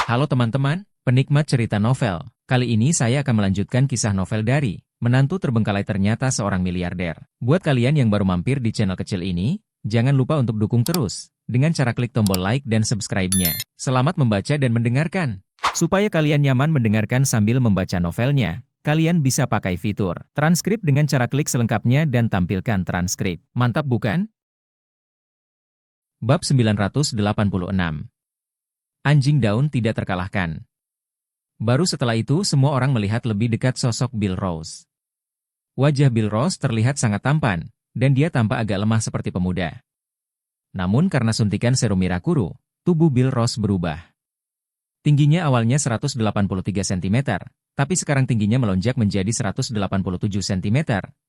Halo teman-teman, penikmat cerita novel. Kali ini saya akan melanjutkan kisah novel dari Menantu Terbengkalai Ternyata Seorang Miliarder. Buat kalian yang baru mampir di channel kecil ini, jangan lupa untuk dukung terus dengan cara klik tombol like dan subscribe-nya. Selamat membaca dan mendengarkan. Supaya kalian nyaman mendengarkan sambil membaca novelnya, kalian bisa pakai fitur transkrip dengan cara klik selengkapnya dan tampilkan transkrip. Mantap bukan? Bab 986. Anjing daun tidak terkalahkan. Baru setelah itu semua orang melihat lebih dekat sosok Bill Ross. Wajah Bill Ross terlihat sangat tampan, dan dia tampak agak lemah seperti pemuda. Namun karena suntikan serum Mirakuru, tubuh Bill Ross berubah. Tingginya awalnya 183 cm, tapi sekarang tingginya melonjak menjadi 187 cm,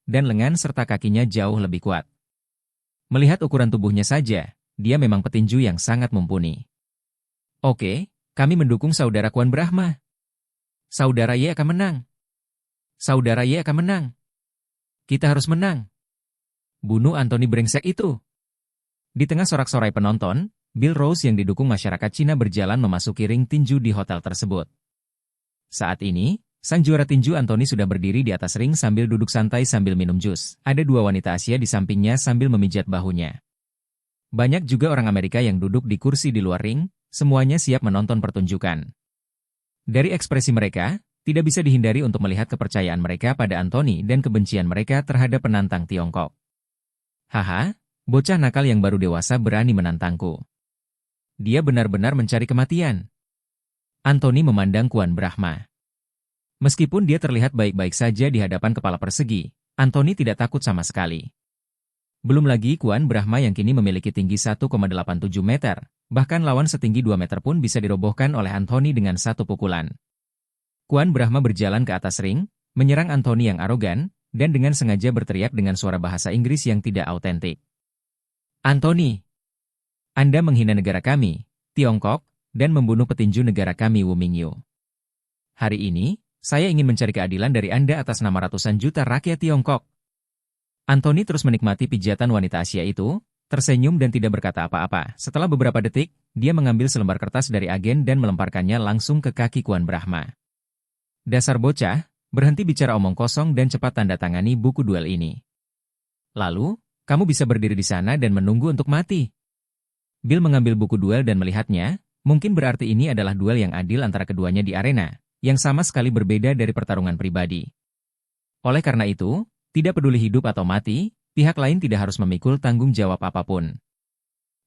dan lengan serta kakinya jauh lebih kuat. Melihat ukuran tubuhnya saja, dia memang petinju yang sangat mumpuni. Oke, kami mendukung Saudara Kuan Brahma. Saudara Ye akan menang. Saudara Ye akan menang. Kita harus menang. Bunuh Anthony brengsek itu. Di tengah sorak-sorai penonton, Bill Ross yang didukung masyarakat Cina berjalan memasuki ring tinju di hotel tersebut. Saat ini, sang juara tinju Anthony sudah berdiri di atas ring sambil duduk santai sambil minum jus. Ada dua wanita Asia di sampingnya sambil memijat bahunya. Banyak juga orang Amerika yang duduk di kursi di luar ring. Semuanya siap menonton pertunjukan. Dari ekspresi mereka, tidak bisa dihindari untuk melihat kepercayaan mereka pada Anthony dan kebencian mereka terhadap penantang Tiongkok. Haha, bocah nakal yang baru dewasa berani menantangku. Dia benar-benar mencari kematian. Anthony memandang Kuan Brahma. Meskipun dia terlihat baik-baik saja di hadapan kepala persegi, Anthony tidak takut sama sekali. Belum lagi Kuan Brahma yang kini memiliki tinggi 1,87 meter. Bahkan lawan setinggi 2 meter pun bisa dirobohkan oleh Anthony dengan satu pukulan. Kuan Brahma berjalan ke atas ring, menyerang Anthony yang arogan, dan dengan sengaja berteriak dengan suara bahasa Inggris yang tidak autentik. Anthony, Anda menghina negara kami, Tiongkok, dan membunuh petinju negara kami Wu Mingyu. Hari ini, saya ingin mencari keadilan dari Anda atas nama ratusan juta rakyat Tiongkok. Anthony terus menikmati pijatan wanita Asia itu, tersenyum dan tidak berkata apa-apa. Setelah beberapa detik, dia mengambil selembar kertas dari agen dan melemparkannya langsung ke kaki Kuan Brahma. Dasar bocah, berhenti bicara omong kosong dan cepat tanda tangani buku duel ini. Lalu, kamu bisa berdiri di sana dan menunggu untuk mati. Bill mengambil buku duel dan melihatnya, mungkin berarti ini adalah duel yang adil antara keduanya di arena, yang sama sekali berbeda dari pertarungan pribadi. Oleh karena itu, tidak peduli hidup atau mati, pihak lain tidak harus memikul tanggung jawab apapun.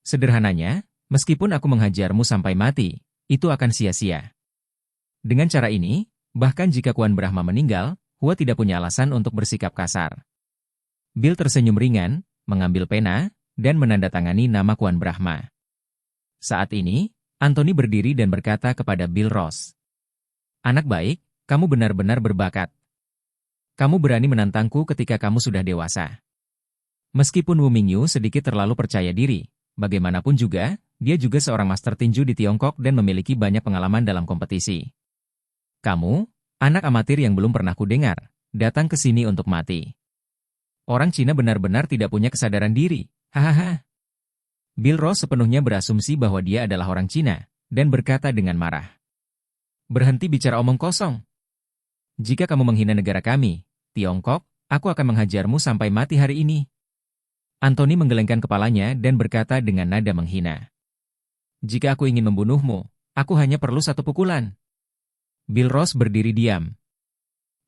Sederhananya, meskipun aku menghajarmu sampai mati, itu akan sia-sia. Dengan cara ini, bahkan jika Kuan Brahma meninggal, Hua tidak punya alasan untuk bersikap kasar. Bill tersenyum ringan, mengambil pena, dan menandatangani nama Kuan Brahma. Saat ini, Anthony berdiri dan berkata kepada Bill Ross. Anak baik, kamu benar-benar berbakat. Kamu berani menantangku ketika kamu sudah dewasa. Meskipun Wu Mingyu sedikit terlalu percaya diri, bagaimanapun juga, dia juga seorang master tinju di Tiongkok dan memiliki banyak pengalaman dalam kompetisi. Kamu, anak amatir yang belum pernah kudengar, datang ke sini untuk mati. Orang Cina benar-benar tidak punya kesadaran diri, hahaha. Bill Ross sepenuhnya berasumsi bahwa dia adalah orang Cina, dan berkata dengan marah. Berhenti bicara omong kosong. Jika kamu menghina negara kami, Tiongkok, aku akan menghajarmu sampai mati hari ini. Anthony menggelengkan kepalanya dan berkata dengan nada menghina. Jika aku ingin membunuhmu, aku hanya perlu satu pukulan. Bill Ross berdiri diam.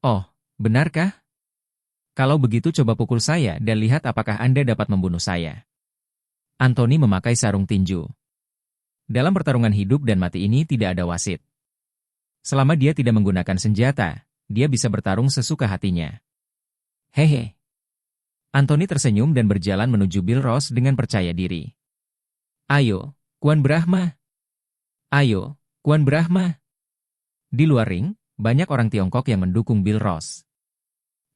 Oh, benarkah? Kalau begitu coba pukul saya dan lihat apakah Anda dapat membunuh saya. Anthony memakai sarung tinju. Dalam pertarungan hidup dan mati ini tidak ada wasit. Selama dia tidak menggunakan senjata, dia bisa bertarung sesuka hatinya. Hehe. Anthony tersenyum dan berjalan menuju Bill Ross dengan percaya diri. Ayo, Kuan Brahma. Ayo, Kuan Brahma. Di luar ring, banyak orang Tiongkok yang mendukung Bill Ross.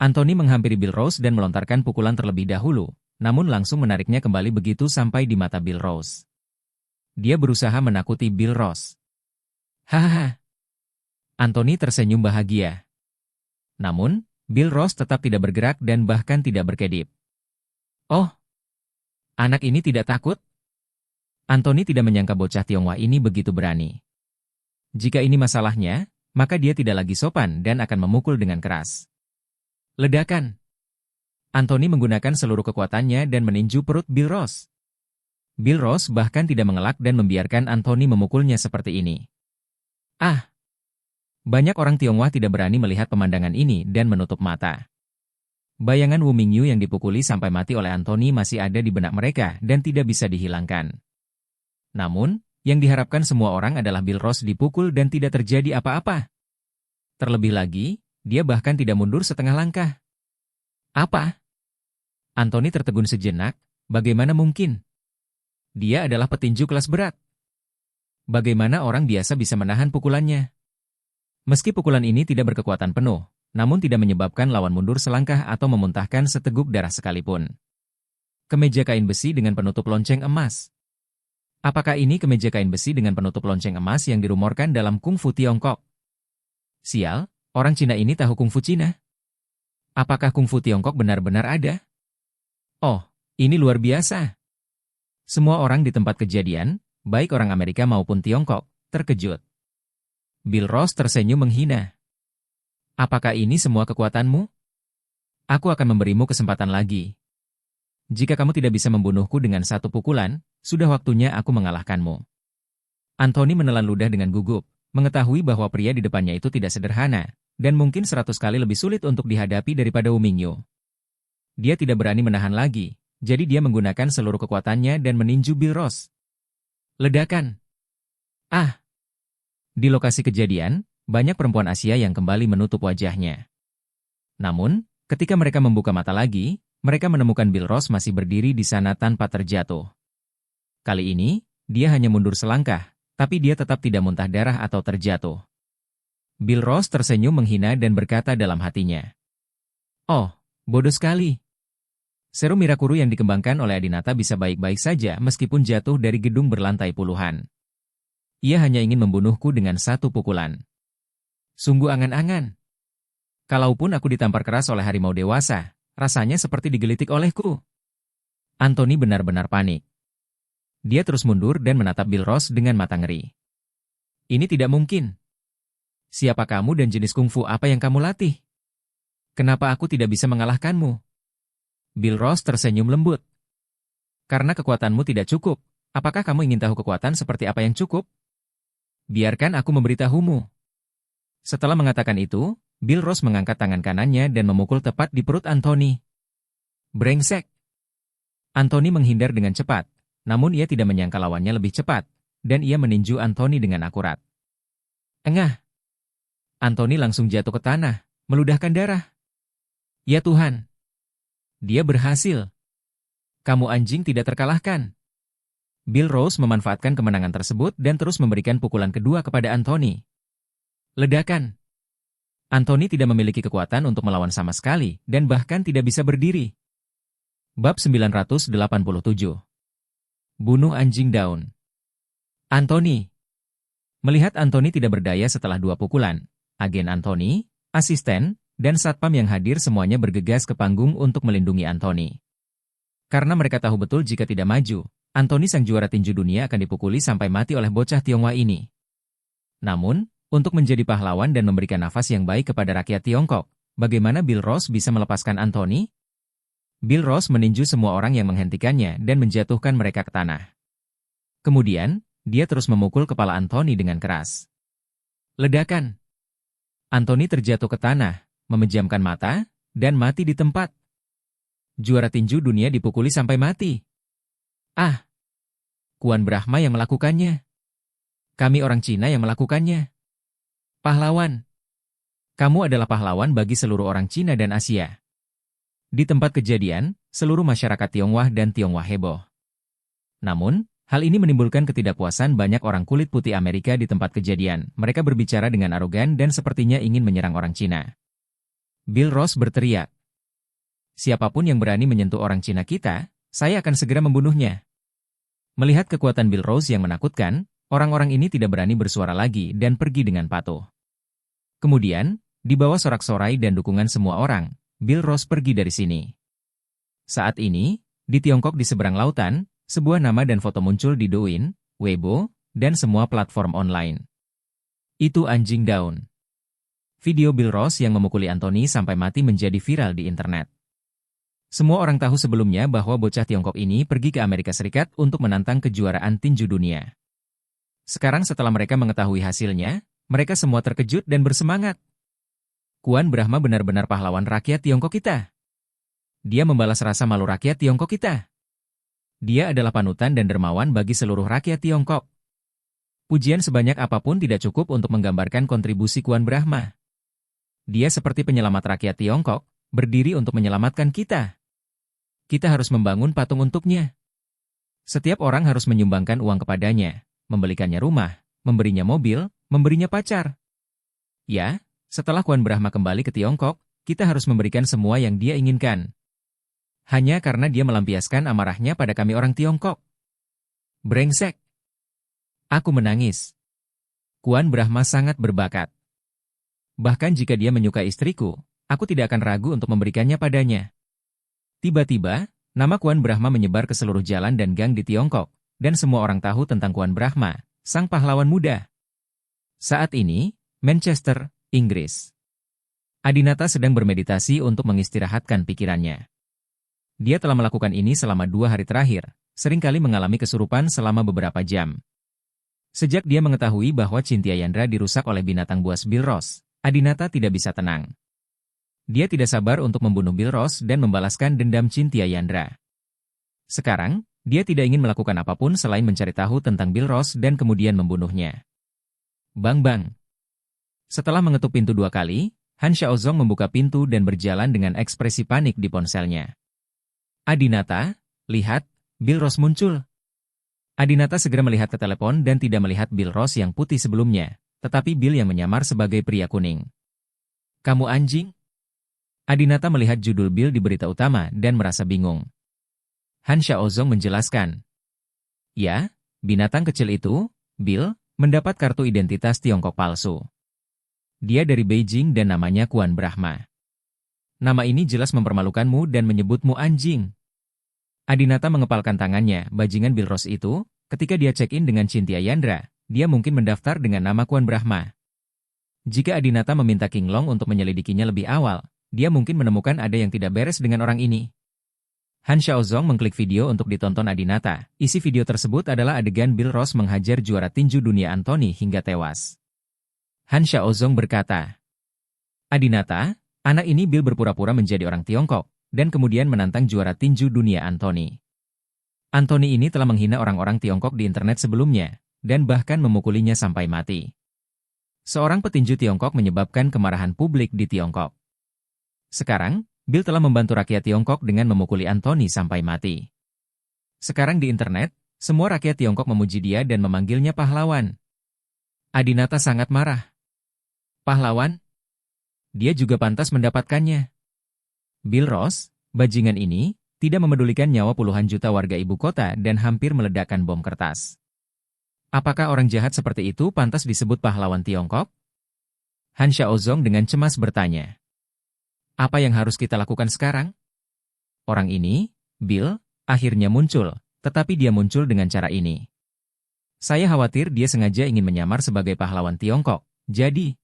Anthony menghampiri Bill Ross dan melontarkan pukulan terlebih dahulu, namun langsung menariknya kembali begitu sampai di mata Bill Ross. Dia berusaha menakuti Bill Ross. Hahaha. Anthony tersenyum bahagia. Namun, Bill Ross tetap tidak bergerak dan bahkan tidak berkedip. Oh, anak ini tidak takut? Anthony tidak menyangka bocah Tionghoa ini begitu berani. Jika ini masalahnya, maka dia tidak lagi sopan dan akan memukul dengan keras. Ledakan. Anthony menggunakan seluruh kekuatannya dan meninju perut Bill Ross. Bill Ross bahkan tidak mengelak dan membiarkan Anthony memukulnya seperti ini. Ah! Banyak orang Tionghoa tidak berani melihat pemandangan ini dan menutup mata. Bayangan Wu Mingyu yang dipukuli sampai mati oleh Anthony masih ada di benak mereka dan tidak bisa dihilangkan. Namun, yang diharapkan semua orang adalah Bill Ross dipukul dan tidak terjadi apa-apa. Terlebih lagi, dia bahkan tidak mundur setengah langkah. Apa? Anthony tertegun sejenak, bagaimana mungkin? Dia adalah petinju kelas berat. Bagaimana orang biasa bisa menahan pukulannya? Meski pukulan ini tidak berkekuatan penuh, namun tidak menyebabkan lawan mundur selangkah atau memuntahkan seteguk darah sekalipun. Kemeja kain besi dengan penutup lonceng emas. Apakah ini kemeja kain besi dengan penutup lonceng emas yang dirumorkan dalam kungfu Tiongkok? Sial, orang Cina ini tahu kungfu Cina. Apakah kungfu Tiongkok benar-benar ada? Oh, ini luar biasa. Semua orang di tempat kejadian, baik orang Amerika maupun Tiongkok, terkejut. Bill Ross tersenyum menghina. Apakah ini semua kekuatanmu? Aku akan memberimu kesempatan lagi. Jika kamu tidak bisa membunuhku dengan satu pukulan, sudah waktunya aku mengalahkanmu. Anthony menelan ludah dengan gugup, mengetahui bahwa pria di depannya itu tidak sederhana, dan mungkin 100 kali lebih sulit untuk dihadapi daripada Wu Mingyu. Dia tidak berani menahan lagi, jadi dia menggunakan seluruh kekuatannya dan meninju Bill Ross. Ledakan. Ah! Di lokasi kejadian, banyak perempuan Asia yang kembali menutup wajahnya. Namun, ketika mereka membuka mata lagi, mereka menemukan Bill Ross masih berdiri di sana tanpa terjatuh. Kali ini, dia hanya mundur selangkah, tapi dia tetap tidak muntah darah atau terjatuh. Bill Ross tersenyum menghina dan berkata dalam hatinya, "Oh, bodoh sekali. Serum Mirakuru yang dikembangkan oleh Adinata bisa baik-baik saja meskipun jatuh dari gedung berlantai puluhan. Ia hanya ingin membunuhku dengan satu pukulan. Sungguh angan-angan. Kalaupun aku ditampar keras oleh harimau dewasa, rasanya seperti digelitik olehku." Anthony benar-benar panik. Dia terus mundur dan menatap Bill Ross dengan mata ngeri. Ini tidak mungkin. Siapa kamu dan jenis kungfu apa yang kamu latih? Kenapa aku tidak bisa mengalahkanmu? Bill Ross tersenyum lembut. Karena kekuatanmu tidak cukup, apakah kamu ingin tahu kekuatan seperti apa yang cukup? Biarkan aku memberitahumu. Setelah mengatakan itu, Bill Ross mengangkat tangan kanannya dan memukul tepat di perut Anthony. Brengsek! Anthony menghindar dengan cepat, namun ia tidak menyangka lawannya lebih cepat, dan ia meninju Anthony dengan akurat. Engah! Anthony langsung jatuh ke tanah, meludahkan darah. Ya Tuhan! Dia berhasil. Kamu anjing tidak terkalahkan. Bill Ross memanfaatkan kemenangan tersebut dan terus memberikan pukulan kedua kepada Anthony. Ledakan. Anthony tidak memiliki kekuatan untuk melawan sama sekali dan bahkan tidak bisa berdiri. Bab 987. Bunuh anjing daun. Anthony. Melihat Anthony tidak berdaya setelah dua pukulan, agen Anthony, asisten, dan satpam yang hadir semuanya bergegas ke panggung untuk melindungi Anthony. Karena mereka tahu betul jika tidak maju, Anthony sang juara tinju dunia akan dipukuli sampai mati oleh bocah Tionghoa ini. Namun, untuk menjadi pahlawan dan memberikan nafas yang baik kepada rakyat Tiongkok, bagaimana Bill Ross bisa melepaskan Anthony? Bill Ross meninju semua orang yang menghentikannya dan menjatuhkan mereka ke tanah. Kemudian, dia terus memukul kepala Anthony dengan keras. Ledakan. Anthony terjatuh ke tanah, memejamkan mata, dan mati di tempat. Juara tinju dunia dipukuli sampai mati. Ah! Kuan Brahma yang melakukannya. Kami orang Cina yang melakukannya. Pahlawan. Kamu adalah pahlawan bagi seluruh orang Cina dan Asia. Di tempat kejadian, seluruh masyarakat Tionghoa dan Tionghoa heboh. Namun, hal ini menimbulkan ketidakpuasan banyak orang kulit putih Amerika di tempat kejadian. Mereka berbicara dengan arogan dan sepertinya ingin menyerang orang Cina. Bill Ross berteriak. Siapapun yang berani menyentuh orang Cina kita, saya akan segera membunuhnya. Melihat kekuatan Bill Ross yang menakutkan, orang-orang ini tidak berani bersuara lagi dan pergi dengan patuh. Kemudian, di bawah sorak-sorai dan dukungan semua orang, Bill Ross pergi dari sini. Saat ini, di Tiongkok di seberang lautan, sebuah nama dan foto muncul di Douyin, Weibo, dan semua platform online. Itu anjing daun. Video Bill Ross yang memukuli Anthony sampai mati menjadi viral di internet. Semua orang tahu sebelumnya bahwa bocah Tiongkok ini pergi ke Amerika Serikat untuk menantang kejuaraan tinju dunia. Sekarang setelah mereka mengetahui hasilnya, mereka semua terkejut dan bersemangat. Kuan Brahma benar-benar pahlawan rakyat Tiongkok kita. Dia membalas rasa malu rakyat Tiongkok kita. Dia adalah panutan dan dermawan bagi seluruh rakyat Tiongkok. Pujian sebanyak apapun tidak cukup untuk menggambarkan kontribusi Kuan Brahma. Dia seperti penyelamat rakyat Tiongkok, berdiri untuk menyelamatkan kita. Kita harus membangun patung untuknya. Setiap orang harus menyumbangkan uang kepadanya, membelikannya rumah, memberinya mobil, memberinya pacar. Ya, setelah Kuan Brahma kembali ke Tiongkok, kita harus memberikan semua yang dia inginkan. Hanya karena dia melampiaskan amarahnya pada kami orang Tiongkok. Brengsek. Aku menangis. Kuan Brahma sangat berbakat. Bahkan jika dia menyukai istriku, aku tidak akan ragu untuk memberikannya padanya. Tiba-tiba, nama Kuan Brahma menyebar ke seluruh jalan dan gang di Tiongkok, dan semua orang tahu tentang Kuan Brahma, sang pahlawan muda. Saat ini, Manchester, Inggris. Adinata sedang bermeditasi untuk mengistirahatkan pikirannya. Dia telah melakukan ini selama 2 hari terakhir, seringkali mengalami kesurupan selama beberapa jam. Sejak dia mengetahui bahwa Cynthia Yandra dirusak oleh binatang buas Bill Ross, Adinata tidak bisa tenang. Dia tidak sabar untuk membunuh Bill Ross dan membalaskan dendam Cynthia Yandra. Sekarang, dia tidak ingin melakukan apapun selain mencari tahu tentang Bill Ross dan kemudian membunuhnya. Bang-bang. Setelah mengetuk pintu 2 kali, Han Xiaozong membuka pintu dan berjalan dengan ekspresi panik di ponselnya. Adinata, lihat, Bill Ross muncul. Adinata segera melihat ke telepon dan tidak melihat Bill Ross yang putih sebelumnya, tetapi Bill yang menyamar sebagai pria kuning. Kamu anjing? Adinata melihat judul Bill di berita utama dan merasa bingung. Han Xiaozong menjelaskan. Ya, binatang kecil itu, Bill, mendapat kartu identitas Tiongkok palsu. Dia dari Beijing dan namanya Kuan Brahma. Nama ini jelas mempermalukanmu dan menyebutmu anjing. Adinata mengepalkan tangannya, bajingan Bill Ross itu, ketika dia check-in dengan Cynthia Yandra, dia mungkin mendaftar dengan nama Kuan Brahma. Jika Adinata meminta King Long untuk menyelidikinya lebih awal, dia mungkin menemukan ada yang tidak beres dengan orang ini. Han Xiaozong mengklik video untuk ditonton Adinata. Isi video tersebut adalah adegan Bill Ross menghajar juara tinju dunia Anthony hingga tewas. Han Xiaozong berkata, Adinata, anak ini Bill berpura-pura menjadi orang Tiongkok, dan kemudian menantang juara tinju dunia Anthony. Anthony ini telah menghina orang-orang Tiongkok di internet sebelumnya, dan bahkan memukulinya sampai mati. Seorang petinju Tiongkok menyebabkan kemarahan publik di Tiongkok. Sekarang, Bill telah membantu rakyat Tiongkok dengan memukuli Anthony sampai mati. Sekarang di internet, semua rakyat Tiongkok memuji dia dan memanggilnya pahlawan. Adinata sangat marah. Pahlawan? Dia juga pantas mendapatkannya. Bill Ross, bajingan ini, tidak memedulikan nyawa puluhan juta warga ibu kota dan hampir meledakkan bom kertas. Apakah orang jahat seperti itu pantas disebut pahlawan Tiongkok? Han Xiaozong dengan cemas bertanya. Apa yang harus kita lakukan sekarang? Orang ini, Bill, akhirnya muncul, tetapi dia muncul dengan cara ini. Saya khawatir dia sengaja ingin menyamar sebagai pahlawan Tiongkok, jadi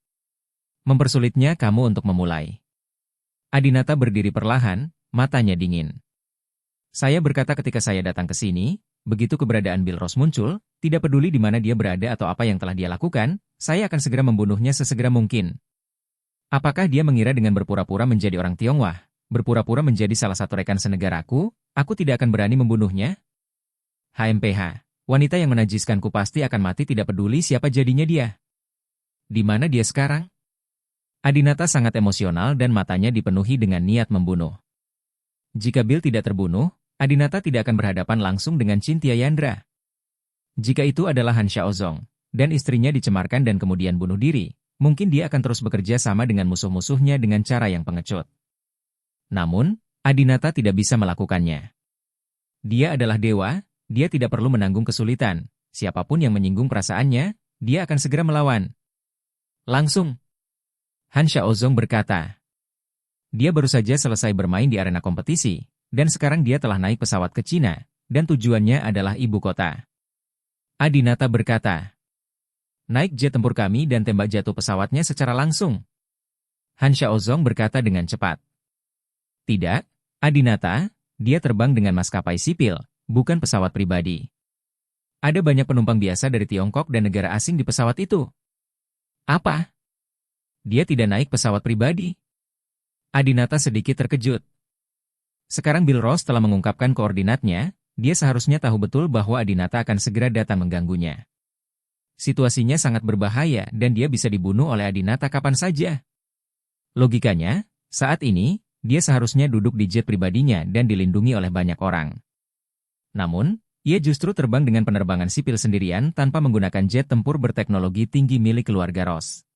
mempersulitnya kamu untuk memulai. Adinata berdiri perlahan, matanya dingin. Saya berkata ketika saya datang ke sini, begitu keberadaan Bill Ross muncul, tidak peduli di mana dia berada atau apa yang telah dia lakukan, saya akan segera membunuhnya sesegera mungkin. Apakah dia mengira dengan berpura-pura menjadi orang Tionghoa, berpura-pura menjadi salah satu rekan senegaraku, aku tidak akan berani membunuhnya? HMPH, wanita yang menajiskanku pasti akan mati tidak peduli siapa jadinya dia. Di mana dia sekarang? Adinata sangat emosional dan matanya dipenuhi dengan niat membunuh. Jika Bill tidak terbunuh, Adinata tidak akan berhadapan langsung dengan Cynthia Yandra. Jika itu adalah Han Xiaozong, dan istrinya dicemarkan dan kemudian bunuh diri, mungkin dia akan terus bekerja sama dengan musuh-musuhnya dengan cara yang pengecut. Namun, Adinata tidak bisa melakukannya. Dia adalah dewa, dia tidak perlu menanggung kesulitan. Siapapun yang menyinggung perasaannya, dia akan segera melawan. Langsung. Han Xiaozong berkata. Dia baru saja selesai bermain di arena kompetisi, dan sekarang dia telah naik pesawat ke Cina, dan tujuannya adalah ibu kota. Adinata berkata. Naik jet tempur kami dan tembak jatuh pesawatnya secara langsung. Han Xiaozong berkata dengan cepat. Tidak, Adinata, dia terbang dengan maskapai sipil, bukan pesawat pribadi. Ada banyak penumpang biasa dari Tiongkok dan negara asing di pesawat itu. Apa? Dia tidak naik pesawat pribadi. Adinata sedikit terkejut. Sekarang Bill Ross telah mengungkapkan koordinatnya, dia seharusnya tahu betul bahwa Adinata akan segera datang mengganggunya. Situasinya sangat berbahaya dan dia bisa dibunuh oleh Adinata kapan saja. Logikanya, saat ini, dia seharusnya duduk di jet pribadinya dan dilindungi oleh banyak orang. Namun, ia justru terbang dengan penerbangan sipil sendirian tanpa menggunakan jet tempur berteknologi tinggi milik keluarga Ross.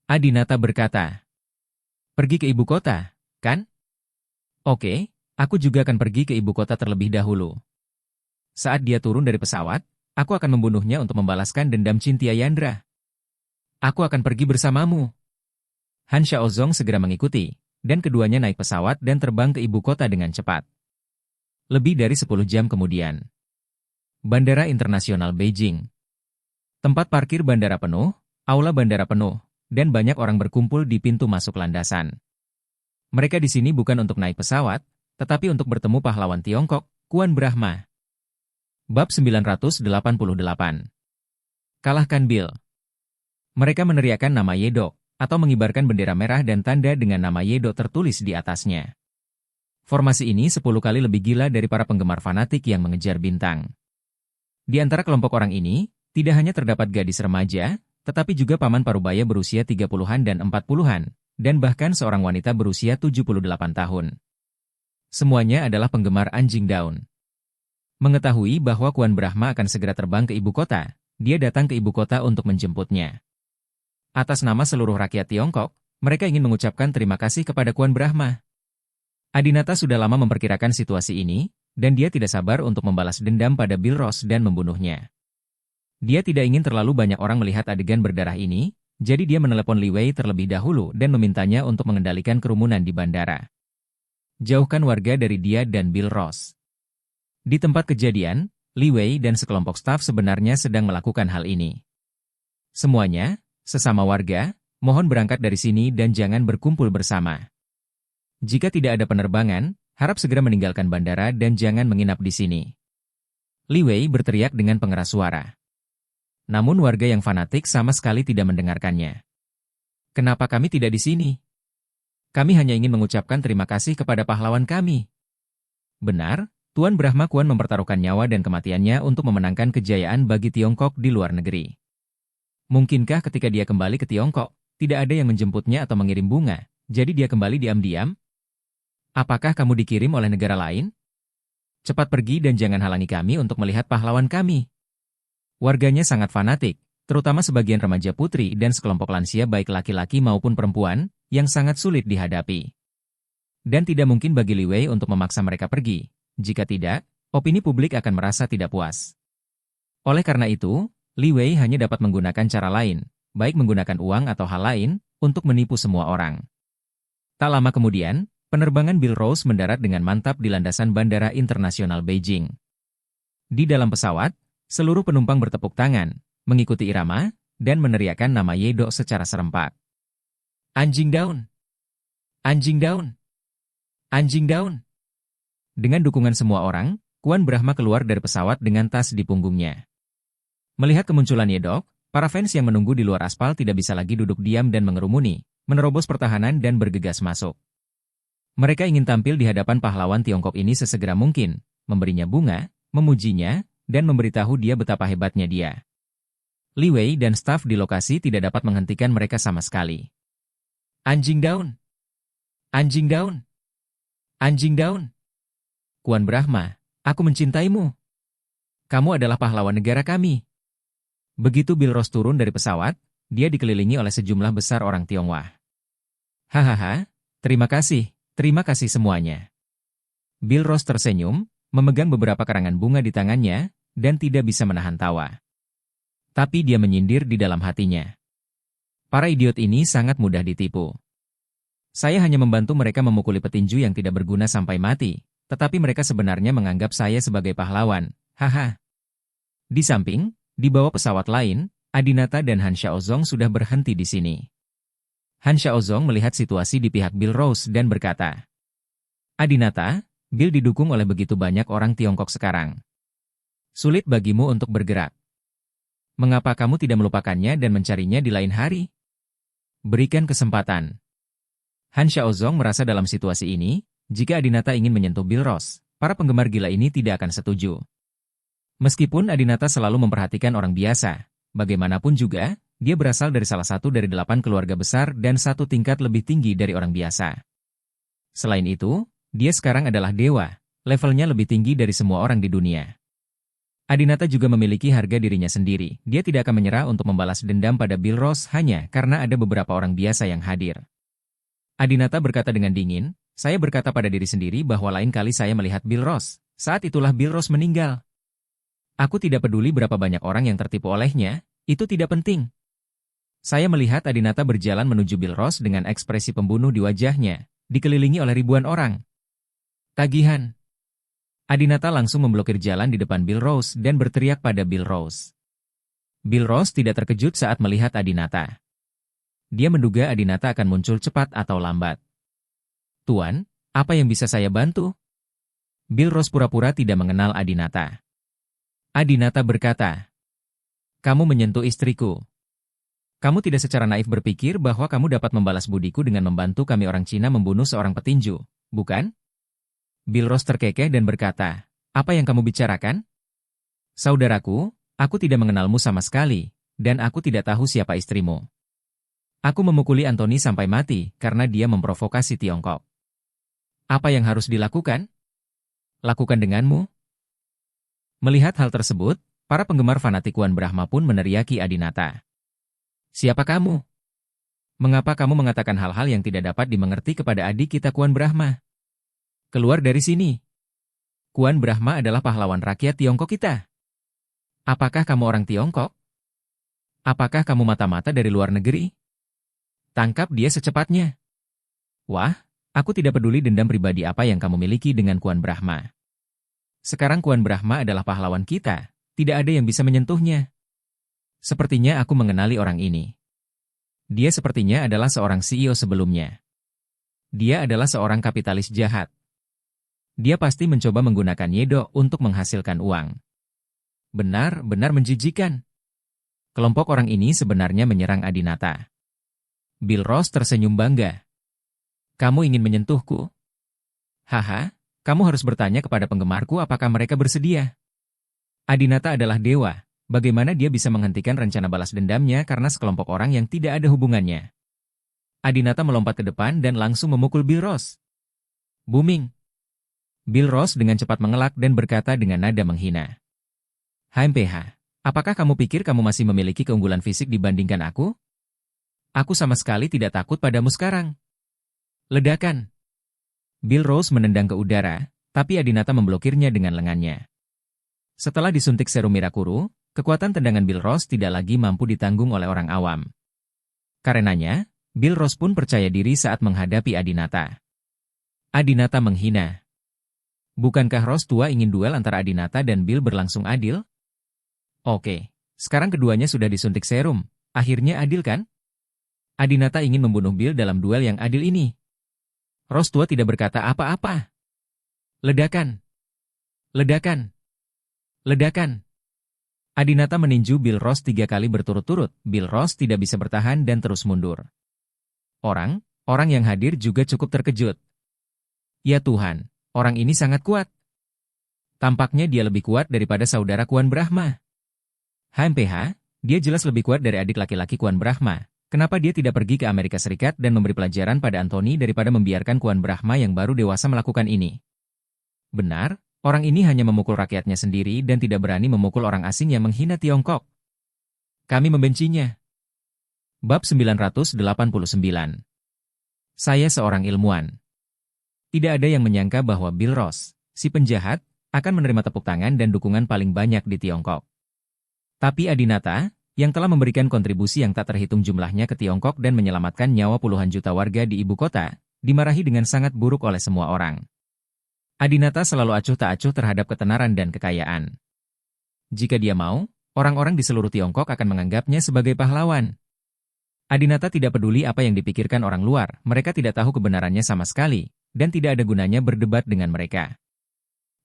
Adinata berkata, "Pergi ke ibu kota, kan? Oke, aku juga akan pergi ke ibu kota terlebih dahulu. Saat dia turun dari pesawat, aku akan membunuhnya untuk membalaskan dendam Cintia Yandra. Aku akan pergi bersamamu." Han Xiaozong segera mengikuti, dan keduanya naik pesawat dan terbang ke ibu kota dengan cepat. Lebih dari 10 jam kemudian. Bandara Internasional Beijing. Tempat parkir bandara penuh, aula bandara penuh, dan banyak orang berkumpul di pintu masuk landasan. Mereka di sini bukan untuk naik pesawat, tetapi untuk bertemu pahlawan Tiongkok, Kuan Brahma. Bab 988. Kalahkan Bill. Mereka meneriakkan nama Yedok, atau mengibarkan bendera merah dan tanda dengan nama Yedok tertulis di atasnya. Formasi ini 10 kali lebih gila dari para penggemar fanatik yang mengejar bintang. Di antara kelompok orang ini, tidak hanya terdapat gadis remaja, tetapi juga paman parubaya berusia 30-an dan 40-an, dan bahkan seorang wanita berusia 78 tahun. Semuanya adalah penggemar anjing daun. Mengetahui bahwa Kuan Brahma akan segera terbang ke ibu kota, dia datang ke ibu kota untuk menjemputnya. Atas nama seluruh rakyat Tiongkok, mereka ingin mengucapkan terima kasih kepada Kuan Brahma. Adinata sudah lama memperkirakan situasi ini, dan dia tidak sabar untuk membalas dendam pada Bill Ross dan membunuhnya. Dia tidak ingin terlalu banyak orang melihat adegan berdarah ini, jadi dia menelepon Li Wei terlebih dahulu dan memintanya untuk mengendalikan kerumunan di bandara. Jauhkan warga dari dia dan Bill Ross. Di tempat kejadian, Li Wei dan sekelompok staf sebenarnya sedang melakukan hal ini. Semuanya, sesama warga, mohon berangkat dari sini dan jangan berkumpul bersama. Jika tidak ada penerbangan, harap segera meninggalkan bandara dan jangan menginap di sini. Li Wei berteriak dengan pengeras suara. Namun warga yang fanatik sama sekali tidak mendengarkannya. Kenapa kami tidak di sini? Kami hanya ingin mengucapkan terima kasih kepada pahlawan kami. Benar, Tuan Brahma Kuan mempertaruhkan nyawa dan kematiannya untuk memenangkan kejayaan bagi Tiongkok di luar negeri. Mungkinkah ketika dia kembali ke Tiongkok, tidak ada yang menjemputnya atau mengirim bunga, jadi dia kembali diam-diam? Apakah kamu dikirim oleh negara lain? Cepat pergi dan jangan halangi kami untuk melihat pahlawan kami. Warganya sangat fanatik, terutama sebagian remaja putri dan sekelompok lansia baik laki-laki maupun perempuan, yang sangat sulit dihadapi. Dan tidak mungkin bagi Li Wei untuk memaksa mereka pergi. Jika tidak, opini publik akan merasa tidak puas. Oleh karena itu, Li Wei hanya dapat menggunakan cara lain, baik menggunakan uang atau hal lain, untuk menipu semua orang. Tak lama kemudian, penerbangan Bill Ross mendarat dengan mantap di landasan Bandara Internasional Beijing. Di dalam pesawat, seluruh penumpang bertepuk tangan, mengikuti irama, dan meneriakkan nama Yedok secara serempak. Anjing daun! Anjing daun! Anjing daun! Dengan dukungan semua orang, Kuan Brahma keluar dari pesawat dengan tas di punggungnya. Melihat kemunculan Yedok, para fans yang menunggu di luar aspal tidak bisa lagi duduk diam dan mengerumuni, menerobos pertahanan dan bergegas masuk. Mereka ingin tampil di hadapan pahlawan Tiongkok ini sesegera mungkin, memberinya bunga, memujinya, dan memberitahu dia betapa hebatnya dia. Li Wei dan staf di lokasi tidak dapat menghentikan mereka sama sekali. Anjing daun! Anjing daun! Anjing daun! Kuan Brahma, aku mencintaimu. Kamu adalah pahlawan negara kami. Begitu Bill Ross turun dari pesawat, dia dikelilingi oleh sejumlah besar orang Tionghoa. Hahaha, terima kasih semuanya. Bill Ross tersenyum, memegang beberapa karangan bunga di tangannya, dan tidak bisa menahan tawa. Tapi dia menyindir di dalam hatinya. Para idiot ini sangat mudah ditipu. Saya hanya membantu mereka memukuli petinju yang tidak berguna sampai mati, tetapi mereka sebenarnya menganggap saya sebagai pahlawan, haha. Di samping, di bawah pesawat lain, Adinata dan Han Xiaozong sudah berhenti di sini. Han Xiaozong melihat situasi di pihak Bill Rose dan berkata, Adinata, Bill didukung oleh begitu banyak orang Tiongkok sekarang. Sulit bagimu untuk bergerak. Mengapa kamu tidak melupakannya dan mencarinya di lain hari? Berikan kesempatan. Han Xiaozong merasa dalam situasi ini, jika Adinata ingin menyentuh Bill Rose, para penggemar gila ini tidak akan setuju. Meskipun Adinata selalu memperhatikan orang biasa, bagaimanapun juga, dia berasal dari salah satu dari 8 keluarga besar dan satu tingkat lebih tinggi dari orang biasa. Selain itu, dia sekarang adalah dewa, levelnya lebih tinggi dari semua orang di dunia. Adinata juga memiliki harga dirinya sendiri, dia tidak akan menyerah untuk membalas dendam pada Bill Rose hanya karena ada beberapa orang biasa yang hadir. Adinata berkata dengan dingin, saya berkata pada diri sendiri bahwa lain kali saya melihat Bill Rose, saat itulah Bill Rose meninggal. Aku tidak peduli berapa banyak orang yang tertipu olehnya, itu tidak penting. Saya melihat Adinata berjalan menuju Bill Rose dengan ekspresi pembunuh di wajahnya, dikelilingi oleh ribuan orang. Tagihan. Adinata langsung memblokir jalan di depan Bill Rose dan berteriak pada Bill Rose. Bill Rose tidak terkejut saat melihat Adinata. Dia menduga Adinata akan muncul cepat atau lambat. Tuan, apa yang bisa saya bantu? Bill Rose pura-pura tidak mengenal Adinata. Adinata berkata, kamu menyentuh istriku. Kamu tidak secara naif berpikir bahwa kamu dapat membalas budiku dengan membantu kami orang Cina membunuh seorang petinju, bukan? Bill Rose terkekeh dan berkata, apa yang kamu bicarakan? Saudaraku, aku tidak mengenalmu sama sekali, dan aku tidak tahu siapa istrimu. Aku memukuli Anthony sampai mati karena dia memprovokasi Tiongkok. Apa yang harus dilakukan? Lakukan denganmu. Melihat hal tersebut, para penggemar fanatik Kuan Brahma pun meneriaki Adinata. Siapa kamu? Mengapa kamu mengatakan hal-hal yang tidak dapat dimengerti kepada adik kita Kuan Brahma? Keluar dari sini. Kuan Brahma adalah pahlawan rakyat Tiongkok kita. Apakah kamu orang Tiongkok? Apakah kamu mata-mata dari luar negeri? Tangkap dia secepatnya. Wah, aku tidak peduli dendam pribadi apa yang kamu miliki dengan Kuan Brahma. Sekarang Kuan Brahma adalah pahlawan kita, tidak ada yang bisa menyentuhnya. Sepertinya aku mengenali orang ini. Dia sepertinya adalah seorang CEO sebelumnya. Dia adalah seorang kapitalis jahat. Dia pasti mencoba menggunakan Yedo untuk menghasilkan uang. Benar-benar menjijikan. Kelompok orang ini sebenarnya menyerang Adinata. Bill Rose tersenyum bangga. Kamu ingin menyentuhku? Haha. Kamu harus bertanya kepada penggemarku apakah mereka bersedia. Adinata adalah dewa, bagaimana dia bisa menghentikan rencana balas dendamnya karena sekelompok orang yang tidak ada hubungannya. Adinata melompat ke depan dan langsung memukul Bill Rose. Booming. Bill Rose dengan cepat mengelak dan berkata dengan nada menghina. HMPH, apakah kamu pikir kamu masih memiliki keunggulan fisik dibandingkan aku? Aku sama sekali tidak takut padamu sekarang. Ledakan. Bill Rose menendang ke udara, tapi Adinata memblokirnya dengan lengannya. Setelah disuntik serum Mirakuru, kekuatan tendangan Bill Rose tidak lagi mampu ditanggung oleh orang awam. Karenanya, Bill Rose pun percaya diri saat menghadapi Adinata. Adinata menghina. Bukankah Rose tua ingin duel antara Adinata dan Bill berlangsung adil? Oke, sekarang keduanya sudah disuntik serum, akhirnya adil kan? Adinata ingin membunuh Bill dalam duel yang adil ini. Rose tua tidak berkata apa-apa. Ledakan. Ledakan. Ledakan. Adinata meninju Bill Rose 3 kali berturut-turut. Bill Rose tidak bisa bertahan dan terus mundur. Orang yang hadir juga cukup terkejut. Ya Tuhan, orang ini sangat kuat. Tampaknya dia lebih kuat daripada saudara Kuan Brahma. HMPH, dia jelas lebih kuat dari adik laki-laki Kuan Brahma. Kenapa dia tidak pergi ke Amerika Serikat dan memberi pelajaran pada Anthony daripada membiarkan Kuan Brahma yang baru dewasa melakukan ini? Benar, orang ini hanya memukul rakyatnya sendiri dan tidak berani memukul orang asing yang menghina Tiongkok. Kami membencinya. Bab 989. Saya seorang ilmuwan. Tidak ada yang menyangka bahwa Bill Rose, si penjahat, akan menerima tepuk tangan dan dukungan paling banyak di Tiongkok. Tapi Adinata, yang telah memberikan kontribusi yang tak terhitung jumlahnya ke Tiongkok dan menyelamatkan nyawa puluhan juta warga di ibu kota, dimarahi dengan sangat buruk oleh semua orang. Adinata selalu acuh tak acuh terhadap ketenaran dan kekayaan. Jika dia mau, Orang-orang di seluruh Tiongkok akan menganggapnya sebagai pahlawan. Adinata tidak peduli apa yang dipikirkan orang luar, mereka tidak tahu kebenarannya sama sekali, dan tidak ada gunanya berdebat dengan mereka.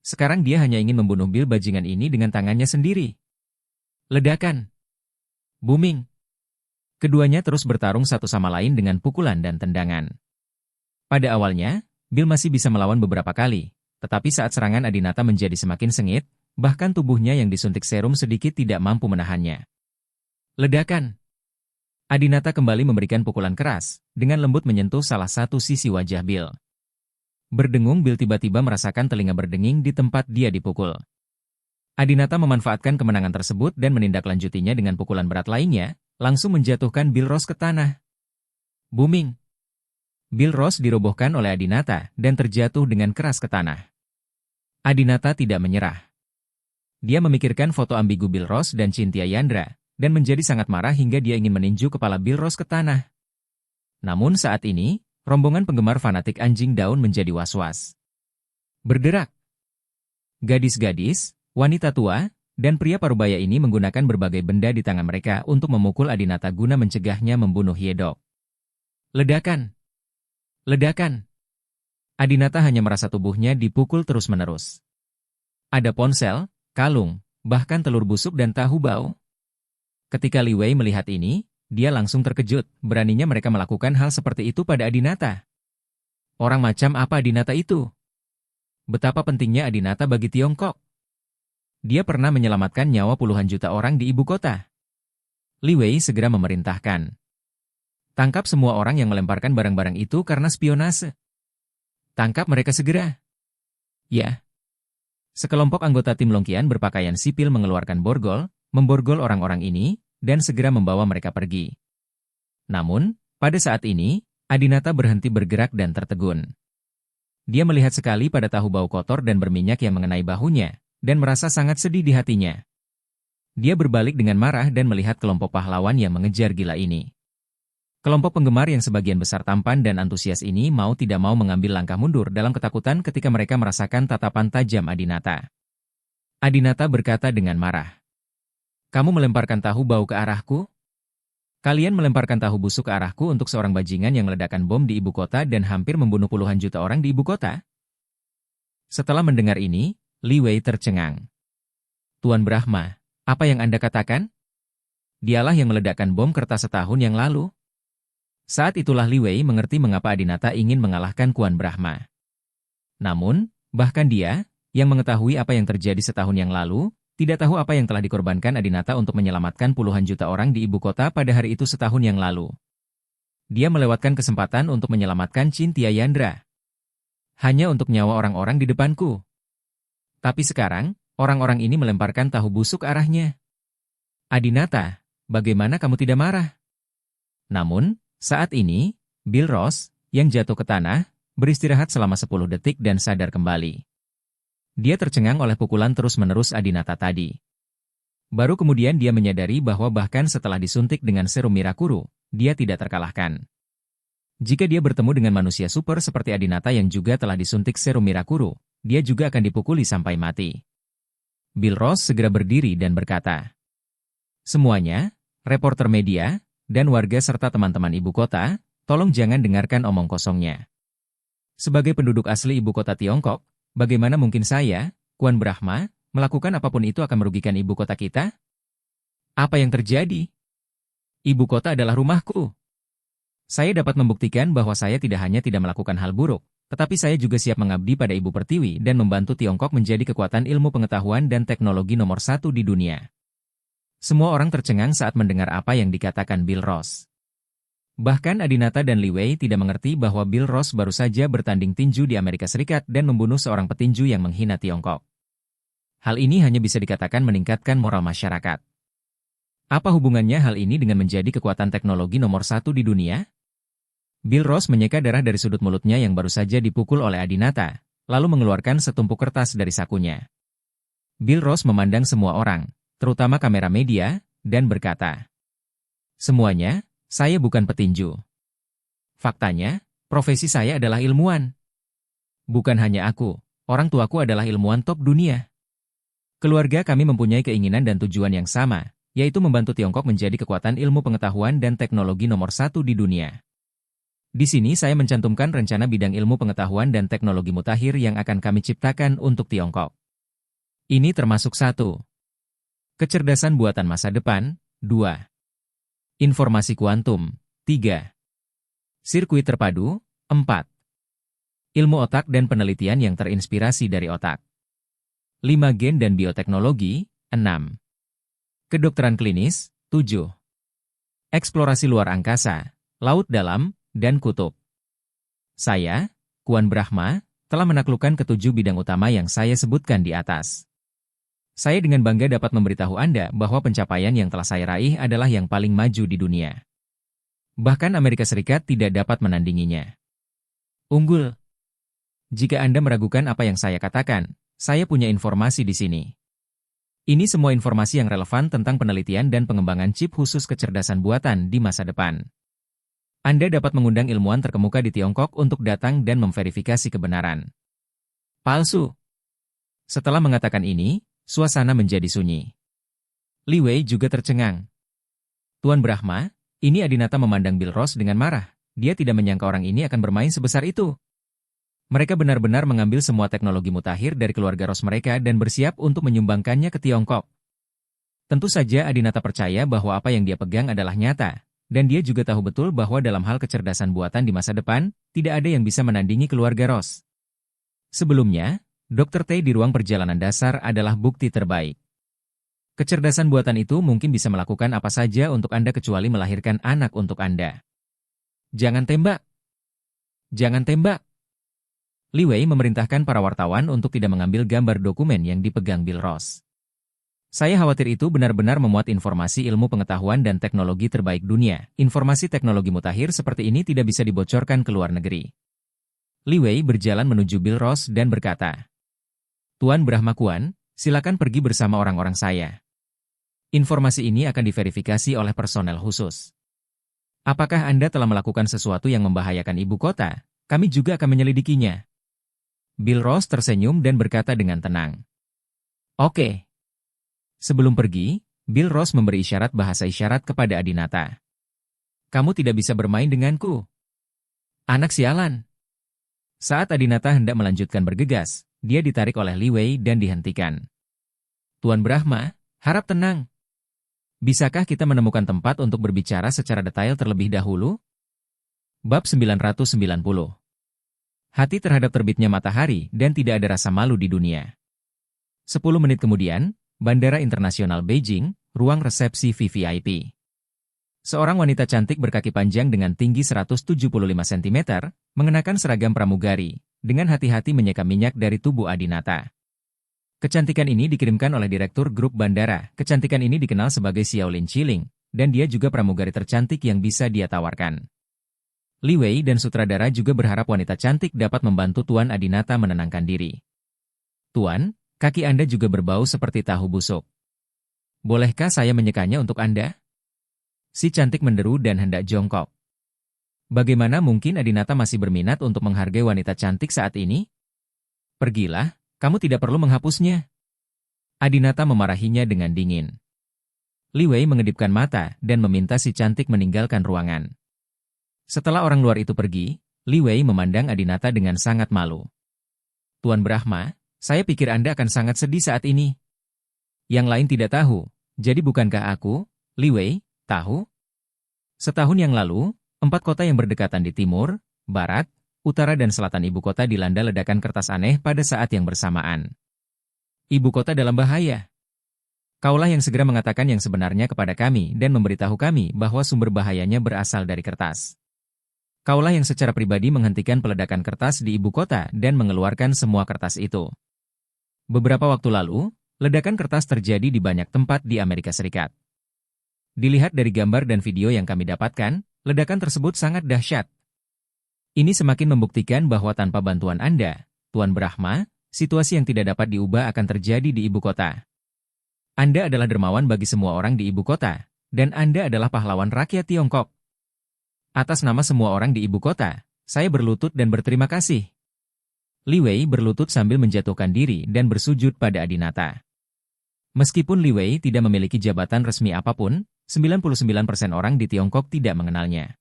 Sekarang dia hanya ingin membunuh Bill bajingan ini dengan tangannya sendiri. Ledakan. Booming. Keduanya terus bertarung satu sama lain dengan pukulan dan tendangan. Pada awalnya, Bill masih bisa melawan beberapa kali, tetapi saat serangan Adinata menjadi semakin sengit, bahkan tubuhnya yang disuntik serum sedikit tidak mampu menahannya. Ledakan. Adinata kembali memberikan pukulan keras, dengan lembut menyentuh salah satu sisi wajah Bill. Berdengung, Bill tiba-tiba merasakan telinga berdenging di tempat dia dipukul. Adinata memanfaatkan kemenangan tersebut dan menindaklanjutinya dengan pukulan berat lainnya, langsung menjatuhkan Bill Ross ke tanah. Booming. Bill Ross dirobohkan oleh Adinata dan terjatuh dengan keras ke tanah. Adinata tidak menyerah. Dia memikirkan foto ambigu Bill Ross dan Cynthia Yandra, dan menjadi sangat marah hingga dia ingin meninju kepala Bill Ross ke tanah. Namun saat ini, rombongan penggemar fanatik anjing daun menjadi was-was. Berderak. Gadis-gadis, wanita tua, dan pria parubaya ini menggunakan berbagai benda di tangan mereka untuk memukul Adinata guna mencegahnya membunuh Hyedok. Ledakan. Ledakan. Adinata hanya merasa tubuhnya dipukul terus-menerus. Ada ponsel, kalung, bahkan telur busuk dan tahu bau. Ketika Li Wei melihat ini, dia langsung terkejut, beraninya mereka melakukan hal seperti itu pada Adinata. Orang macam apa Adinata itu? Betapa pentingnya Adinata bagi Tiongkok. Dia pernah menyelamatkan nyawa puluhan juta orang di ibu kota. Li Wei segera memerintahkan. Tangkap semua orang yang melemparkan barang-barang itu karena spionase. Tangkap mereka segera. Ya. Sekelompok anggota tim Longqian berpakaian sipil mengeluarkan borgol, memborgol orang-orang ini, dan segera membawa mereka pergi. Namun, pada saat ini, Adinata berhenti bergerak dan tertegun. Dia melihat sekali pada tahu bau kotor dan berminyak yang mengenai bahunya, dan merasa sangat sedih di hatinya. Dia berbalik dengan marah dan melihat kelompok pahlawan yang mengejar gila ini. Kelompok penggemar yang sebagian besar tampan dan antusias ini mau tidak mau mengambil langkah mundur dalam ketakutan ketika mereka merasakan tatapan tajam Adinata. Adinata berkata dengan marah. Kamu melemparkan tahu bau ke arahku? Kalian melemparkan tahu busuk ke arahku untuk seorang bajingan yang meledakkan bom di ibu kota dan hampir membunuh puluhan juta orang di ibu kota? Setelah mendengar ini, Li Wei tercengang. Tuan Brahma, apa yang Anda katakan? Dialah yang meledakkan bom kertas setahun yang lalu. Saat itulah Li Wei mengerti mengapa Adinata ingin mengalahkan Kuan Brahma. Namun, bahkan dia, yang mengetahui apa yang terjadi setahun yang lalu, tidak tahu apa yang telah dikorbankan Adinata untuk menyelamatkan puluhan juta orang di ibu kota pada hari itu setahun yang lalu. Dia melewatkan kesempatan untuk menyelamatkan Cynthia Yandra. Hanya untuk nyawa orang-orang di depanku. Tapi sekarang, orang-orang ini melemparkan tahu busuk ke arahnya. Adinata, bagaimana kamu tidak marah? Namun, saat ini, Bill Ross, yang jatuh ke tanah, beristirahat selama 10 detik dan sadar kembali. Dia tercengang oleh pukulan terus-menerus Adinata tadi. Baru kemudian dia menyadari bahwa bahkan setelah disuntik dengan serum Mirakuru, dia tidak terkalahkan. Jika dia bertemu dengan manusia super seperti Adinata yang juga telah disuntik serum Mirakuru, dia juga akan dipukuli sampai mati. Bill Ross segera berdiri dan berkata, semuanya, reporter media, dan warga serta teman-teman ibu kota, tolong jangan dengarkan omong kosongnya. Sebagai penduduk asli ibu kota Tiongkok, bagaimana mungkin saya, Kuan Brahma, melakukan apapun itu akan merugikan ibu kota kita? Apa yang terjadi? Ibu kota adalah rumahku. Saya dapat membuktikan bahwa saya tidak hanya tidak melakukan hal buruk, tetapi saya juga siap mengabdi pada Ibu Pertiwi dan membantu Tiongkok menjadi kekuatan ilmu pengetahuan dan teknologi nomor 1 di dunia. Semua orang tercengang saat mendengar apa yang dikatakan Bill Ross. Bahkan Adinata dan Li Wei tidak mengerti bahwa Bill Ross baru saja bertanding tinju di Amerika Serikat dan membunuh seorang petinju yang menghina Tiongkok. Hal ini hanya bisa dikatakan meningkatkan moral masyarakat. Apa hubungannya hal ini dengan menjadi kekuatan teknologi nomor 1 di dunia? Bill Ross menyeka darah dari sudut mulutnya yang baru saja dipukul oleh Adinata, lalu mengeluarkan setumpuk kertas dari sakunya. Bill Ross memandang semua orang, terutama kamera media, dan berkata, semuanya, saya bukan petinju. Faktanya, profesi saya adalah ilmuwan. Bukan hanya aku, orang tuaku adalah ilmuwan top dunia. Keluarga kami mempunyai keinginan dan tujuan yang sama, yaitu membantu Tiongkok menjadi kekuatan ilmu pengetahuan dan teknologi nomor satu di dunia. Di sini saya mencantumkan rencana bidang ilmu pengetahuan dan teknologi mutakhir yang akan kami ciptakan untuk Tiongkok. Ini termasuk 1. Kecerdasan buatan masa depan, 2. Informasi kuantum, 3. Sirkuit terpadu, 4. Ilmu otak dan penelitian yang terinspirasi dari otak. 5 gen dan bioteknologi, 6. Kedokteran klinis, 7. Eksplorasi luar angkasa, laut dalam, dan kutub. Saya, Kuan Brahma, telah menaklukkan ketujuh bidang utama yang saya sebutkan di atas. Saya dengan bangga dapat memberitahu Anda bahwa pencapaian yang telah saya raih adalah yang paling maju di dunia. Bahkan Amerika Serikat tidak dapat menandinginya. Unggul. Jika Anda meragukan apa yang saya katakan, saya punya informasi di sini. Ini semua informasi yang relevan tentang penelitian dan pengembangan chip khusus kecerdasan buatan di masa depan. Anda dapat mengundang ilmuwan terkemuka di Tiongkok untuk datang dan memverifikasi kebenaran. Palsu. Setelah mengatakan ini, suasana menjadi sunyi. Li Wei juga tercengang. Tuan Brahma, ini Adinata memandang Bill Ross dengan marah. Dia tidak menyangka orang ini akan bermain sebesar itu. Mereka benar-benar mengambil semua teknologi mutakhir dari keluarga Ross mereka dan bersiap untuk menyumbangkannya ke Tiongkok. Tentu saja Adinata percaya bahwa apa yang dia pegang adalah nyata. Dan dia juga tahu betul bahwa dalam hal kecerdasan buatan di masa depan, tidak ada yang bisa menandingi keluarga Ross. Sebelumnya, Dr. T di ruang perjalanan dasar adalah bukti terbaik. Kecerdasan buatan itu mungkin bisa melakukan apa saja untuk Anda kecuali melahirkan anak untuk Anda. Jangan tembak. Jangan tembak. Li Wei memerintahkan para wartawan untuk tidak mengambil gambar dokumen yang dipegang Bill Ross. Saya khawatir itu benar-benar memuat informasi ilmu pengetahuan dan teknologi terbaik dunia. Informasi teknologi mutakhir seperti ini tidak bisa dibocorkan ke luar negeri. Li Wei berjalan menuju Bill Ross dan berkata, Tuan Brahma Kuan, silakan pergi bersama orang-orang saya. Informasi ini akan diverifikasi oleh personel khusus. Apakah Anda telah melakukan sesuatu yang membahayakan ibu kota? Kami juga akan menyelidikinya. Bill Ross tersenyum dan berkata dengan tenang. Oke. Sebelum pergi, Bill Ross memberi isyarat bahasa isyarat kepada Adinata. Kamu tidak bisa bermain denganku. Anak sialan. Saat Adinata hendak melanjutkan bergegas, dia ditarik oleh Li Wei dan dihentikan. Tuan Brahma, harap tenang. Bisakah kita menemukan tempat untuk berbicara secara detail terlebih dahulu? Bab 990. Hati terhadap terbitnya matahari dan tidak ada rasa malu di dunia. 10 menit kemudian, Bandara Internasional Beijing, ruang resepsi VVIP. Seorang wanita cantik berkaki panjang dengan tinggi 175 cm, mengenakan seragam pramugari, dengan hati-hati menyeka minyak dari tubuh Adinata. Kecantikan ini dikirimkan oleh Direktur Grup Bandara. Kecantikan ini dikenal sebagai Xiaolin Chiling, dan dia juga pramugari tercantik yang bisa dia tawarkan. Li Wei dan sutradara juga berharap wanita cantik dapat membantu Tuan Adinata menenangkan diri. Tuan, kaki Anda juga berbau seperti tahu busuk. Bolehkah saya menyekanya untuk Anda? Si cantik menderu dan hendak jongkok. Bagaimana mungkin Adinata masih berminat untuk menghargai wanita cantik saat ini? Pergilah, kamu tidak perlu menghapusnya. Adinata memarahinya dengan dingin. Li Wei mengedipkan mata dan meminta si cantik meninggalkan ruangan. Setelah orang luar itu pergi, Li Wei memandang Adinata dengan sangat malu. Tuan Brahma, saya pikir Anda akan sangat sedih saat ini. Yang lain tidak tahu, jadi bukankah aku, Li Wei, tahu? Setahun yang lalu, 4 kota yang berdekatan di timur, barat, utara dan selatan ibu kota dilanda ledakan kertas aneh pada saat yang bersamaan. Ibu kota dalam bahaya. Kaulah yang segera mengatakan yang sebenarnya kepada kami dan memberitahu kami bahwa sumber bahayanya berasal dari kertas. Kaulah yang secara pribadi menghentikan peledakan kertas di ibu kota dan mengeluarkan semua kertas itu. Beberapa waktu lalu, ledakan kertas terjadi di banyak tempat di Amerika Serikat. Dilihat dari gambar dan video yang kami dapatkan, ledakan tersebut sangat dahsyat. Ini semakin membuktikan bahwa tanpa bantuan Anda, Tuan Brahma, situasi yang tidak dapat diubah akan terjadi di ibu kota. Anda adalah dermawan bagi semua orang di ibu kota, dan Anda adalah pahlawan rakyat Tiongkok. Atas nama semua orang di ibu kota, saya berlutut dan berterima kasih. Li Wei berlutut sambil menjatuhkan diri dan bersujud pada Adinata. Meskipun Li Wei tidak memiliki jabatan resmi apapun, 99% orang di Tiongkok tidak mengenalnya.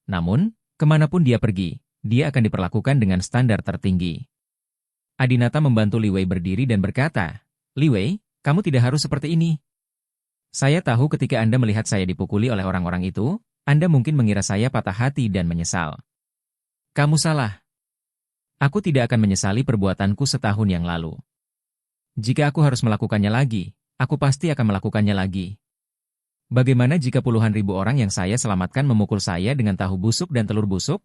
Namun, kemanapun dia pergi, dia akan diperlakukan dengan standar tertinggi. Adinata membantu Li Wei berdiri dan berkata, "Li Wei, kamu tidak harus seperti ini. Saya tahu ketika Anda melihat saya dipukuli oleh orang-orang itu, Anda mungkin mengira saya patah hati dan menyesal. Kamu salah. Aku tidak akan menyesali perbuatanku setahun yang lalu. Jika aku harus melakukannya lagi, aku pasti akan melakukannya lagi. Bagaimana jika puluhan ribu orang yang saya selamatkan memukul saya dengan tahu busuk dan telur busuk?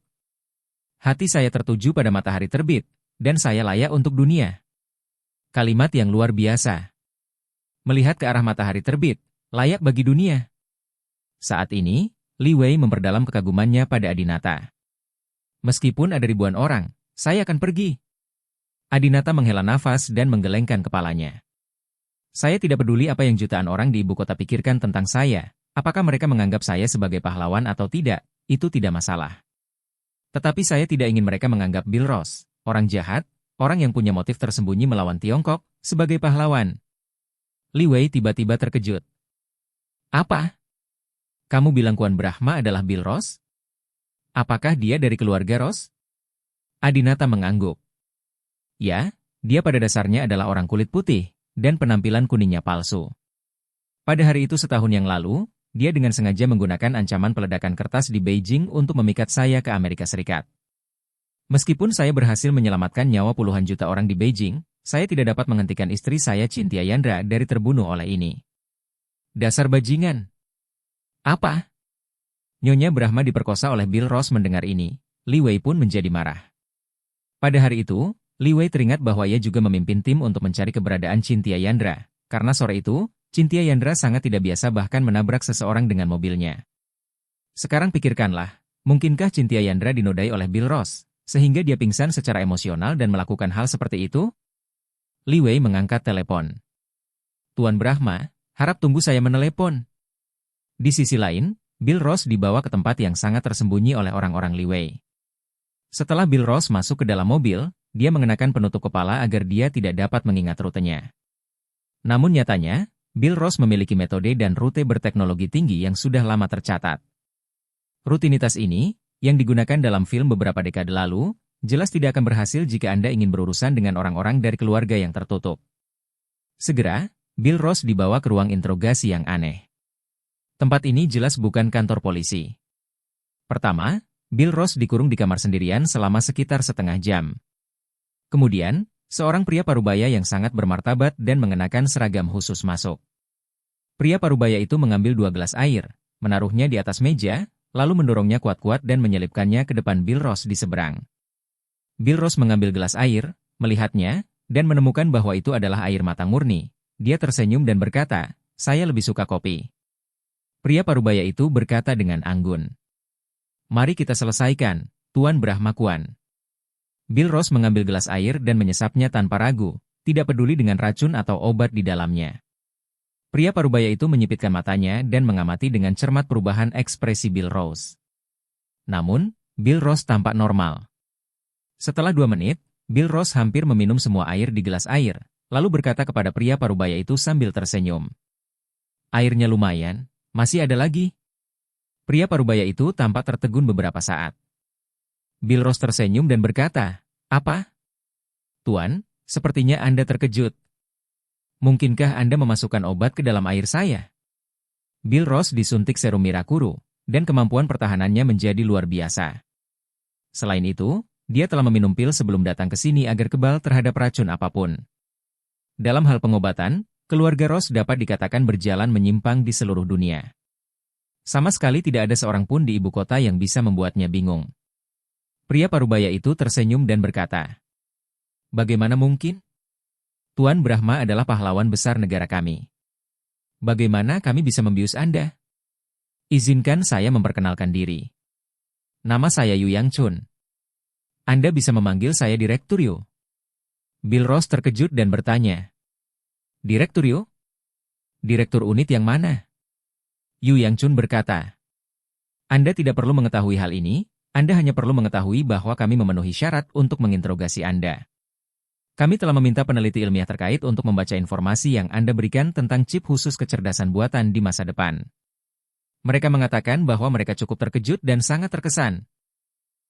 Hati saya tertuju pada matahari terbit, dan saya layak untuk dunia." Kalimat yang luar biasa. Melihat ke arah matahari terbit, layak bagi dunia. Saat ini, Li Wei memperdalam kekagumannya pada Adinata. "Meskipun ada ribuan orang, saya akan pergi." Adinata menghela nafas dan menggelengkan kepalanya. "Saya tidak peduli apa yang jutaan orang di ibu kota pikirkan tentang saya. Apakah mereka menganggap saya sebagai pahlawan atau tidak, itu tidak masalah. Tetapi saya tidak ingin mereka menganggap Bill Ross, orang jahat, orang yang punya motif tersembunyi melawan Tiongkok, sebagai pahlawan." Li Wei tiba-tiba terkejut. "Apa? Kamu bilang Kuan Brahma adalah Bill Ross? Apakah dia dari keluarga Ross?" Adinata mengangguk. "Ya, dia pada dasarnya adalah orang kulit putih, dan penampilan kuningnya palsu. Pada hari itu setahun yang lalu, dia dengan sengaja menggunakan ancaman peledakan kertas di Beijing untuk memikat saya ke Amerika Serikat. Meskipun saya berhasil menyelamatkan nyawa puluhan juta orang di Beijing, saya tidak dapat menghentikan istri saya Cynthia Yandra dari terbunuh oleh ini. Dasar bajingan." "Apa?" Nyonya Brahma diperkosa oleh Bill Ross. Mendengar ini, Li Wei pun menjadi marah. Pada hari itu, Li Wei teringat bahwa ia juga memimpin tim untuk mencari keberadaan Cynthia Yandra. Karena sore itu, Cynthia Yandra sangat tidak biasa bahkan menabrak seseorang dengan mobilnya. Sekarang pikirkanlah, mungkinkah Cynthia Yandra dinodai oleh Bill Ross, sehingga dia pingsan secara emosional dan melakukan hal seperti itu? Li Wei mengangkat telepon. "Tuan Brahma, harap tunggu saya menelepon." Di sisi lain, Bill Ross dibawa ke tempat yang sangat tersembunyi oleh orang-orang Li Wei. Setelah Bill Ross masuk ke dalam mobil, dia mengenakan penutup kepala agar dia tidak dapat mengingat rutenya. Namun nyatanya, Bill Ross memiliki metode dan rute berteknologi tinggi yang sudah lama tercatat. Rutinitas ini, yang digunakan dalam film beberapa dekade lalu, jelas tidak akan berhasil jika Anda ingin berurusan dengan orang-orang dari keluarga yang tertutup. Segera, Bill Ross dibawa ke ruang interogasi yang aneh. Tempat ini jelas bukan kantor polisi. Pertama, Bill Ross dikurung di kamar sendirian selama sekitar setengah jam. Kemudian, seorang pria parubaya yang sangat bermartabat dan mengenakan seragam khusus masuk. Pria parubaya itu mengambil 2 gelas air, menaruhnya di atas meja, lalu mendorongnya kuat-kuat dan menyelipkannya ke depan Bill Ross di seberang. Bill Ross mengambil gelas air, melihatnya, dan menemukan bahwa itu adalah air matang murni. Dia tersenyum dan berkata, "Saya lebih suka kopi." Pria parubaya itu berkata dengan anggun, "Mari kita selesaikan, Tuan Brahma Kuan." Bill Ross mengambil gelas air dan menyesapnya tanpa ragu, tidak peduli dengan racun atau obat di dalamnya. Pria parubaya itu menyipitkan matanya dan mengamati dengan cermat perubahan ekspresi Bill Ross. Namun, Bill Ross tampak normal. Setelah 2 menit, Bill Ross hampir meminum semua air di gelas air, lalu berkata kepada pria parubaya itu sambil tersenyum, "Airnya lumayan, masih ada lagi?" Pria parubaya itu tampak tertegun beberapa saat. Bill Ross tersenyum dan berkata, "Apa? Tuan, sepertinya Anda terkejut. Mungkinkah Anda memasukkan obat ke dalam air saya?" Bill Ross disuntik serum Mirakuru, dan kemampuan pertahanannya menjadi luar biasa. Selain itu, dia telah meminum pil sebelum datang ke sini agar kebal terhadap racun apapun. Dalam hal pengobatan, keluarga Ross dapat dikatakan berjalan menyimpang di seluruh dunia. Sama sekali tidak ada seorang pun di ibu kota yang bisa membuatnya bingung. Pria parubaya itu tersenyum dan berkata, "Bagaimana mungkin? Tuan Brahma adalah pahlawan besar negara kami. Bagaimana kami bisa membius Anda? Izinkan saya memperkenalkan diri. Nama saya Yu Yang Chun. Anda bisa memanggil saya Direktur Yu." Bill Ross terkejut dan bertanya, "Direktur Yu? Direktur unit yang mana?" Yu Yang Chun berkata, "Anda tidak perlu mengetahui hal ini, Anda hanya perlu mengetahui bahwa kami memenuhi syarat untuk menginterogasi Anda." Kami telah meminta peneliti ilmiah terkait untuk membaca informasi yang Anda berikan tentang chip khusus kecerdasan buatan di masa depan. Mereka mengatakan bahwa mereka cukup terkejut dan sangat terkesan.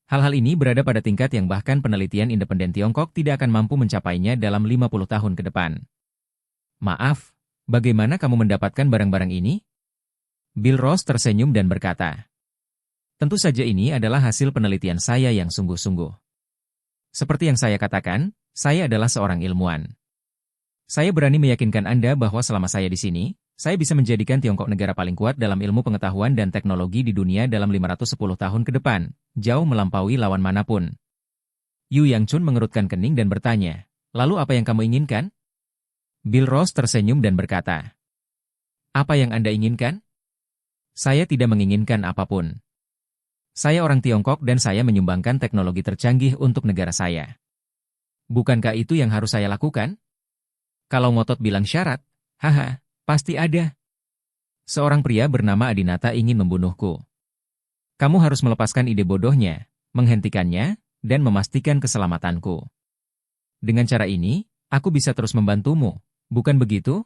Hal-hal ini berada pada tingkat yang bahkan penelitian independen Tiongkok tidak akan mampu mencapainya dalam 50 tahun ke depan. Maaf, bagaimana kamu mendapatkan barang-barang ini? Bill Ross tersenyum dan berkata, tentu saja ini adalah hasil penelitian saya yang sungguh-sungguh. Seperti yang saya katakan, saya adalah seorang ilmuwan. Saya berani meyakinkan Anda bahwa selama saya di sini, saya bisa menjadikan Tiongkok negara paling kuat dalam ilmu pengetahuan dan teknologi di dunia dalam 510 tahun ke depan, jauh melampaui lawan manapun. Yu Yangchun mengerutkan kening dan bertanya, lalu apa yang kamu inginkan? Bill Ross tersenyum dan berkata, apa yang Anda inginkan? Saya tidak menginginkan apapun. Saya orang Tiongkok dan saya menyumbangkan teknologi tercanggih untuk negara saya. Bukankah itu yang harus saya lakukan? Kalau ngotot bilang syarat, haha, pasti ada. Seorang pria bernama Adinata ingin membunuhku. Kamu harus melepaskan ide bodohnya, menghentikannya, dan memastikan keselamatanku. Dengan cara ini, aku bisa terus membantumu, bukan begitu?